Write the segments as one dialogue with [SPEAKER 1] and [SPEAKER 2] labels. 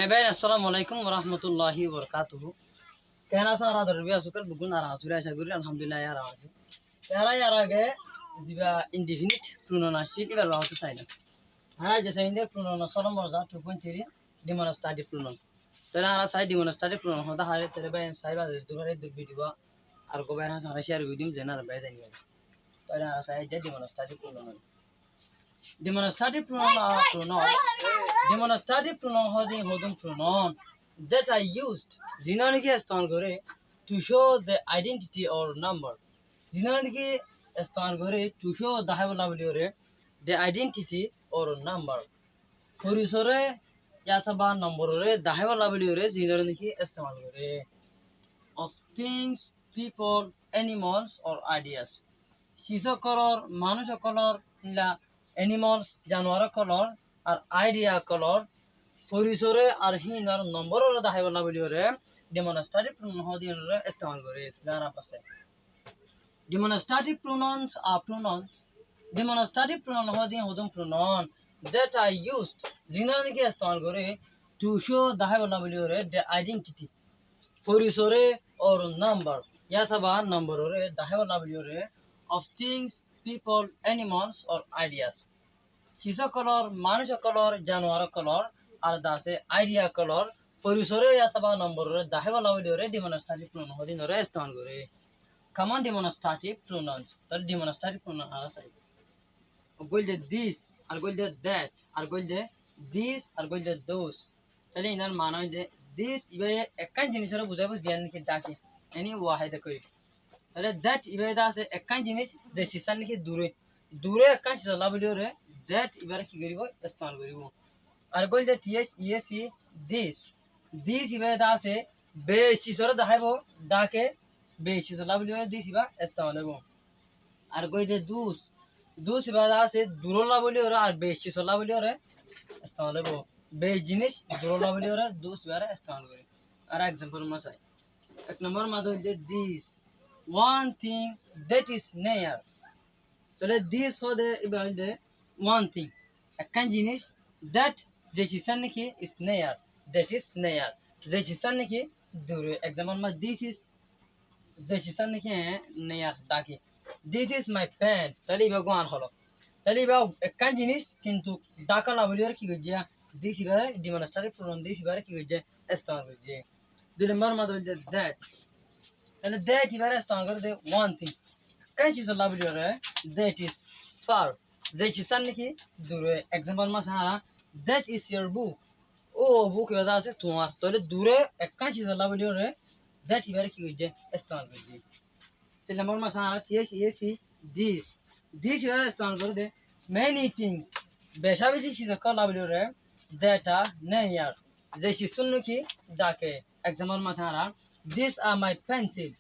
[SPEAKER 1] ভাই আসসালামু আলাইকুম ওয়া রাহমাতুল্লাহি ওয়া বারাকাতুহু। কেন আছেন আরাধর বিয়া সুকর বুগুন আর আসুরা আশা করি আলহামদুলিল্লাহ আর আছে। এর আগে জিবা ইনডিফিনিট প্রোনাউন্সিয়েশন এবার বাউতে চাইলাম। হ্যাঁ যে সাইন্ডে প্রোনাউন্সিয়েশন মজা 2.3 ডিমনস্ট্রেটিভ প্রোনাউন। তাহলে আর সাইড ডিমনস্ট্রেটিভ প্রোনাউন হদা হারে তেরে ভাই সাইবা দুবারে ভিডিও আর কো বাইরে হাসা শেয়ার করি জেনার ভাই জানি। তাহলে আর সাইড যে demonstrative pronoun demonstrative pronoun are pronouns. Demonstrative pronoun hodin pronoun that are used jinaniki স্থান করে to show the identity or number. jinaniki স্থান করে to show দাহাবলাবলিওরে the identity or number. পরিসরে অথবা নম্বরে দাহাবলাবলিওরে jinaniki ইস্তেমাল করে of things, people, animals or ideas. শিশুসকলৰ মানুহসকলৰ animals জানোয়ার কলর আর আইডিয়া কলর পরিসরে আর হিনার নম্বরের দাহাইবলা বলিওরে ডেমনস্ট্রেটিভ প্রোনাউন হদিনরে ইস্তেমাল করে জানা পাছে demonstrative pronouns are pronouns demonstrative pronoun হদিন প্রোনাউন দ্যাট আর ইউজড জিনানিকে ইস্তেমাল করে টু শো দাহাইবলা বলিওরে দ্য আইডেন্টিটি পরিসরে অর নাম্বার অথবা নম্বরের দাহাইবলা বলিওরে of things people, animals or ideas. শিশুসকলৰ মানুহসকলৰ জানোৱাৰসকলৰ আৰু দাসে আইডিয়া কলৰ পৰিসৰে অথবা নম্বৰেৰে দাহেবলা বলিওৰে ডেমনস্ট্রেটিভ প্রোনাউন হদিনৰে ইস্তেমাল কৰে কমন ডেমনস্ট্রেটিভ প্রোনাউন্স তাহলে ডেমনস্ট্রেটিভ প্রোনাউন আর আছে বল যে দিস আর বল যে দ্যাট আর বল যে দিস আর বল যে দোস তাহলে ইনার মানে যে দিস ইবে একাই জিনিসের বুঝাবো যেন কি ডাকে এনি ওয়াহিদা কই তাহলে দ্যাট ইবাদা আছে একাই জিনিস যে সিসান নাকি দূরে দূরে একাই সিসালা বলিওরে দ্যাট ইবারে কি করিব ইস্তেমাল করিব আর কইল যে টিএস ইএসি দিস দিস ইবাদা আছে বেশি সরে দেখাইব ডাকে বেশি সলা বলিওরে দিস ইবা ইস্তেমাল হইব আর কই যে দুস দুস ইবাদা আছে দূরলা বলিওরে আর বেশি সলা বলিওরে ইস্তেমাল হইব বে জিনিস দূরলা বলিওরে দুস ইবারে ইস্তেমাল করি আর एग्जांपल মাসাই এক নম্বর মাদে যে this one thing that is near তাহলে this হদে ইবাইলে one thing একখান জিনিস that যে হিসান নাকি is near that is near যে হিসান নাকি দূরে एग्जांपल মা this is যে হিসান নাকি near ডাকে this is my pen তাহলে ইবা গোয়ান হলো তাহলে ইবা একখান জিনিস কিন্তু ডাকা না বলিও কি কইয়া this ইবারে ডেমনস্ট্রেটিভ প্রোনাউন this ইবারে কি কইয়া ইস্তেমাল কইছে দুই নম্বর মাদে যে that and that ইবারে ইস্তেমাল করে দে one thing কাই চিজ লাভলিওরে that is far যে চিসান নাকি দূরে एग्जांपल মা সারা that is your book ও বুক এদা আছে তোমার তাহলে দূরে একাই চিজ লাভলিওরে that ইবারে কি হইছে ইস্তেমাল করবে তাহলে নম্বর মা সারা yes yes this this ইবারে ইস্তেমাল করে দে many things বেশাবেশি চিজ কা লাভলিওরে that are near যে চিসুন নাকি ডাকে एग्जांपल মা সারা these are my pencils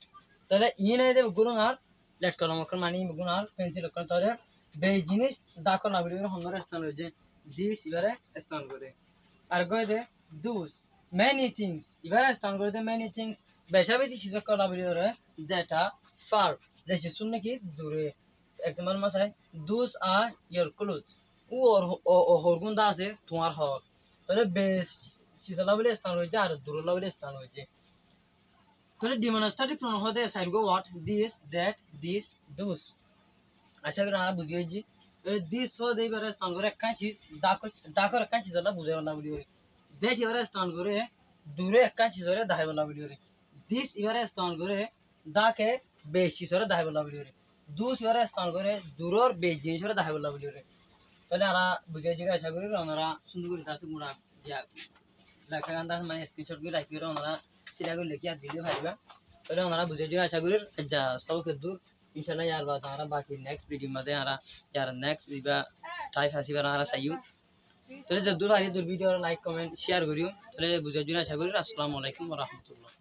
[SPEAKER 1] তাহলে ইনে দে গুরুন আর লেট কলম কর মানি গুরুন আর পেন্সিল কর তাহলে বে জিনিস ডাকো না বলিও হনরে স্থান হইছে দিস ইবারে স্থান করে আর কই দে দুস many things ইবারে স্থান করে দে many things বেশাবেশি চিজ কলা বলিও রে দ্যাটা ফার যে শুন নাকি দূরে এক্সাম্পল মাসাই দুস আর ইওর ক্লোথস ও হরগুন্দা আছে তোমার হক তাহলে বেশ চিজলা বলে স্থান হইছে আর দূরলা বলে স্থান হইছে তাহলে ডেমনস্ট্রেটিভ প্রোনাউন হতে সাইড গো what this that this those আশা করি আমরা বুঝিয়ে দিই দিস হতে এবারে স্থান করে একখান চিজ ডাকর একখান চিজ হলা বুঝাইবলা বলি ওরে দ্যাট এবারে স্থান করে দূরে একখান চিজ হলে দাহাইবলা বলি ওরে দিস এবারে স্থান করে ডাকে বেশি সরে দাহাইবলা বলি ওরে দোস এবারে স্থান করে দূরর বেশ জিনিস হলে দাহাইবলা বলি ওরে তাহলে আমরা বুঝিয়ে দিই আশা করি আমরা সুন্দর করে তাসু মুরা ইয়া লেখা গান দাস মানে স্ক্রিনশট করে রাখি আমরা সেটা করে লিখে আর দিলে ভাইবা তাহলে ওনারা বুঝে দিও আশা করি যা সবকে দূর ইনশাআল্লাহ यार बात हमारा बाकी नेक्स्ट वीडियो में हमारा यार नेक्स्ट इबा टाइप हसीबा हमारा साइयो তাহলে जब दूर आ दूर वीडियो लाइक कमेंट शेयर करियो তাহলে বুঝে দিও আশা করি আসসালামু আলাইকুম ওয়া রাহমাতুল্লাহ।